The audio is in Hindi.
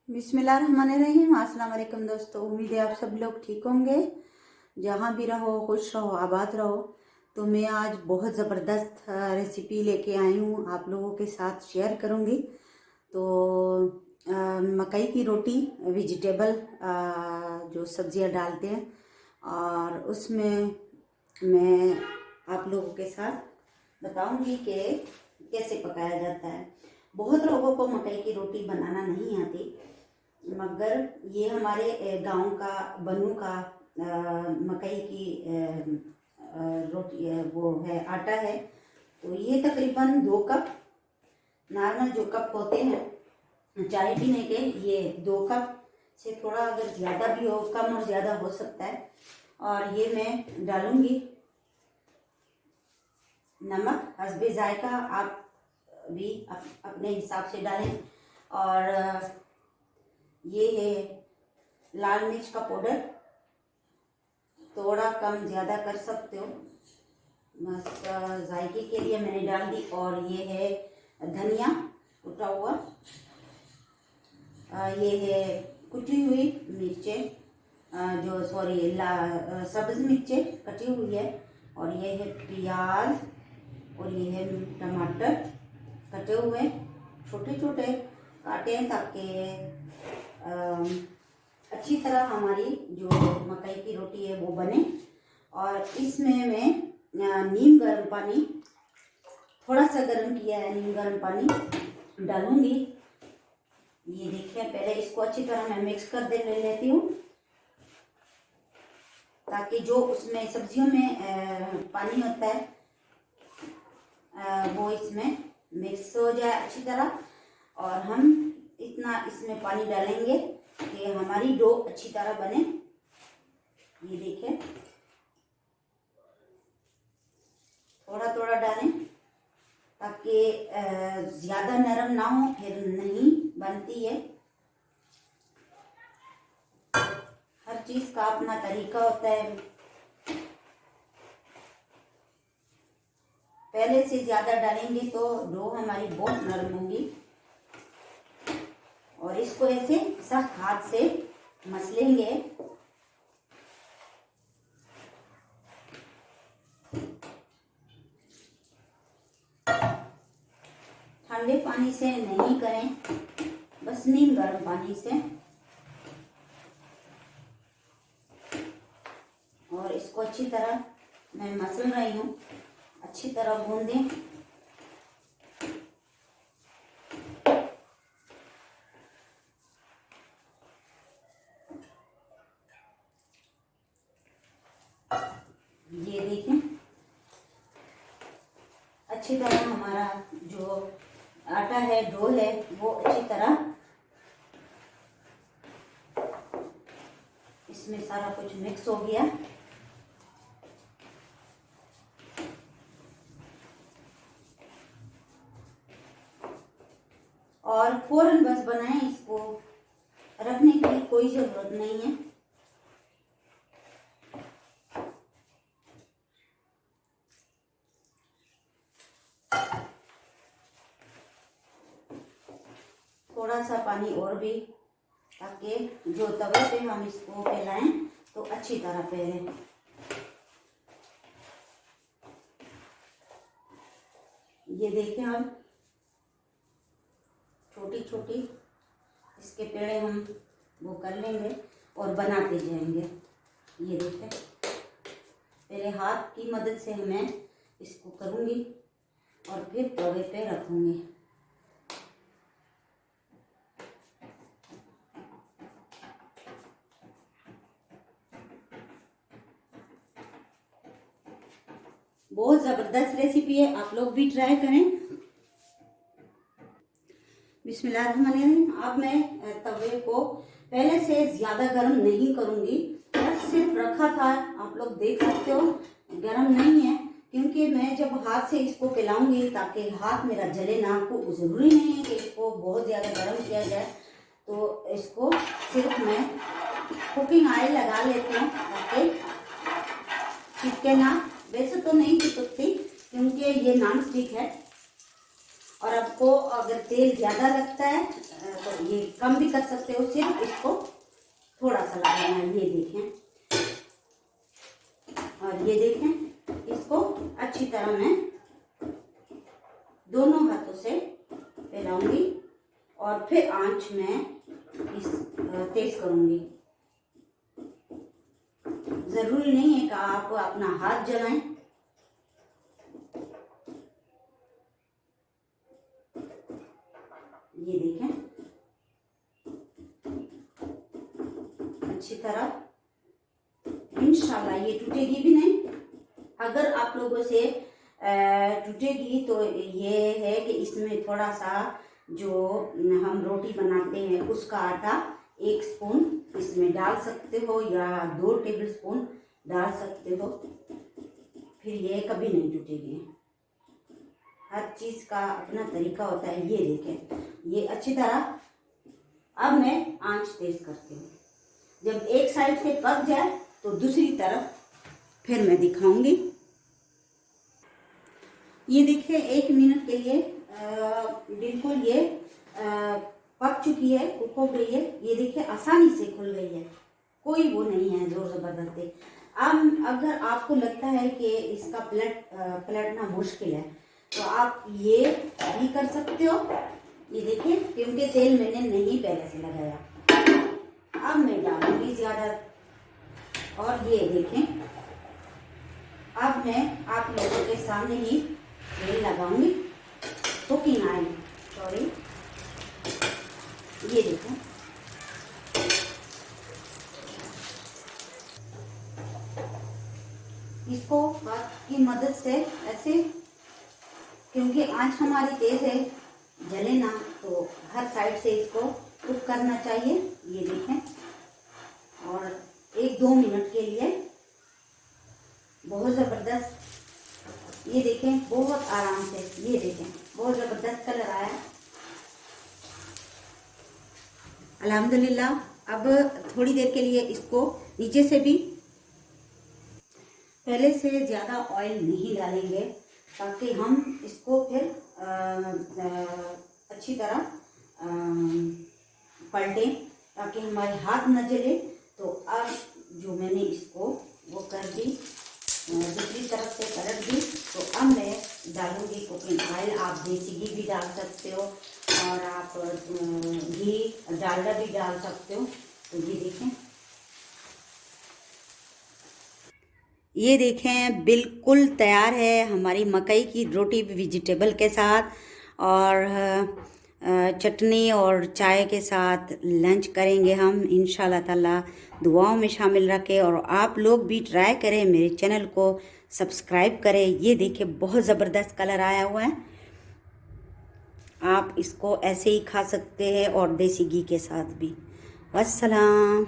बिस्मिल्लाहिर्रहमानिर्रहीम। अस्सलाम वालेकुम दोस्तों, उम्मीद है आप सब लोग ठीक होंगे। जहाँ भी रहो खुश रहो आबाद रहो। तो मैं आज बहुत ज़बरदस्त रेसिपी लेके आई हूँ, आप लोगों के साथ शेयर करूँगी। तो मकई की रोटी वेजिटेबल जो सब्जियाँ डालते हैं, और उसमें मैं आप लोगों के साथ बताऊंगी कि कैसे पकाया जाता है। बहुत लोगों को मकई की रोटी बनाना नहीं आती, मगर ये हमारे गांव का बनू का मकई की रोटी वो है, आटा है। तो ये तकरीबन 2 कप, नॉर्मल जो कप होते हैं चाय पीने के, ये 2 कप से थोड़ा अगर ज़्यादा भी हो, कम और ज़्यादा हो सकता है। और ये मैं डालूंगी नमक हस्बे जायका, आप भी अपने हिसाब से डालें। और ये है लाल मिर्च का पाउडर, थोड़ा कम ज़्यादा कर सकते हो, बस जायके के लिए मैंने डाल दी। और ये है धनिया कुटा हुआ, ये है कुटी हुई मिर्चें, जो सॉरी सब्ज़ मिर्चें कटी हुई है। और ये है प्याज, और ये है टमाटर कटे हुए छोटे छोटे काटे हैं, ताकि अच्छी तरह हमारी जो मकई की रोटी है वो बने। और इसमें मैं नीम गर्म पानी, थोड़ा सा गर्म किया है नीम गर्म पानी डालूंगी। ये देखिए, पहले इसको अच्छी तरह मैं मिक्स कर ले लेती हूँ, ताकि जो उसमें सब्जियों में पानी होता है वो इसमें मिक्स हो जाए अच्छी तरह। और हम इतना इसमें पानी डालेंगे कि हमारी डो अच्छी तरह बने। ये देखिए, थोड़ा थोड़ा डालें ताकि ज़्यादा नरम ना हो, फिर नहीं बनती है। हर चीज़ का अपना तरीका होता है। पहले से ज़्यादा डालेंगे तो डो हमारी बहुत नरम होगी। और इसको ऐसे सख्त हाथ से मसलेंगे। ठंडे पानी से नहीं करें, बस नीम गर्म पानी से। और इसको अच्छी तरह मैं मसल रही हूँ, अच्छी तरह गूंदें। ये देखें, अच्छी तरह हमारा जो आटा है, डो है, वो अच्छी तरह इसमें सारा कुछ मिक्स हो गया। और फौरन बस बनाएं, इसको रखने की कोई जरूरत नहीं है। थोड़ा सा पानी और भी, ताकि जो तवे पे हम इसको फैलाएं तो अच्छी तरह फैले। ये देखें, अब छोटी छोटी इसके पेड़े हम वो कर लेंगे और बनाते जाएंगे। ये देखें, पहले हाथ की मदद से मैं इसको करूँगी और फिर तवे पे रखूँगी। बहुत ज़बरदस्त रेसिपी है, आप लोग भी ट्राई करें। बिस्मिल्लाहिर्रहमानिर्रहीम। अब मैं तवे को पहले से ज़्यादा गर्म नहीं करूँगी, बस सिर्फ रखा था, आप लोग देख सकते हो गर्म नहीं है, क्योंकि मैं जब हाथ से इसको फैलाऊंगी ताकि हाथ मेरा जले ना। को ज़रूरी नहीं है कि इसको बहुत ज़्यादा गर्म किया जाए, तो इसको सिर्फ मैं कुकिंग ऑयल लगा लेती हूँ ताकि चिपके ना। वैसे तो नहीं चिपकती, क्योंकि ये नॉन स्टिक है। और आपको अगर तेल ज़्यादा लगता है तो ये कम भी कर सकते हो, सिर्फ इसको थोड़ा सा लगाना है। ये देखें, और ये देखें, इसको अच्छी तरह मैं दोनों हाथों से फैलाऊंगी और फिर आंच में तेज करूंगी। जरूरी नहीं है कि आप अपना हाथ जलाएं। ये देखें, अच्छी तरह, इंशाल्लाह ये टूटेगी भी नहीं। अगर आप लोगों से टूटेगी तो ये है कि इसमें थोड़ा सा जो हम रोटी बनाते हैं उसका आटा 1 स्पून इसमें डाल सकते हो या 2 टेबल स्पून डाल सकते हो, फिर ये कभी नहीं टूटेगी। हर चीज़ का अपना तरीका होता है। ये देखें, ये अच्छी तरह, अब मैं आंच तेज करती हूँ। जब एक साइड से पक जाए तो दूसरी तरफ फिर मैं दिखाऊंगी। ये देखिए 1 मिनट के लिए बिल्कुल ये पक चुकी है, कुक हो गई है। ये देखिए आसानी से खुल गई है, कोई वो नहीं है जोर जबरदस्ती। अब अगर आपको लगता है कि इसका पलटना मुश्किल है तो आप ये भी कर सकते हो। ये देखिए, क्योंकि तेल मैंने नहीं पहले से लगाया। अब मैं डालूंगी ज़्यादा, और ये देखें, अब मैं आप लोगों के सामने ही तेल लगाऊंगी, कुकिंग ऑयल, सॉरी। ये देखो, इसको हाथ की मदद से ऐसे, क्योंकि आंच हमारी तेज है, जले ना, तो हर साइड से इसको कुक करना चाहिए। ये देखें, और 1-2 मिनट के लिए बहुत ज़बरदस्त। ये देखें, बहुत आराम से, ये देखें, बहुत ज़बरदस्त कलर आया। अल्हम्दुलिल्लाह। अब थोड़ी देर के लिए इसको नीचे से भी, पहले से ज़्यादा ऑयल नहीं डालेंगे ताकि हम इसको फिर अच्छी तरह पलटें, ताकि हमारे हाथ न जले। तो अब जो मैंने इसको वो कर दी, दूसरी तरफ से पलट दी, तो अब मैं डालूंगी कुकिंग ऑयल। आप देसी घी भी डाल सकते हो और आप घी डालडा भी डाल सकते हो। तो ये देखें बिल्कुल तैयार है हमारी मकई की रोटी वेजिटेबल के साथ, और चटनी और चाय के साथ लंच करेंगे हम इंशाल्लाह ताला। दुआओं में शामिल रखें, और आप लोग भी ट्राई करें, मेरे चैनल को सब्सक्राइब करें। ये देखिए, बहुत ज़बरदस्त कलर आया हुआ है। आप इसको ऐसे ही खा सकते हैं और देसी घी के साथ भी। वस्सलाम।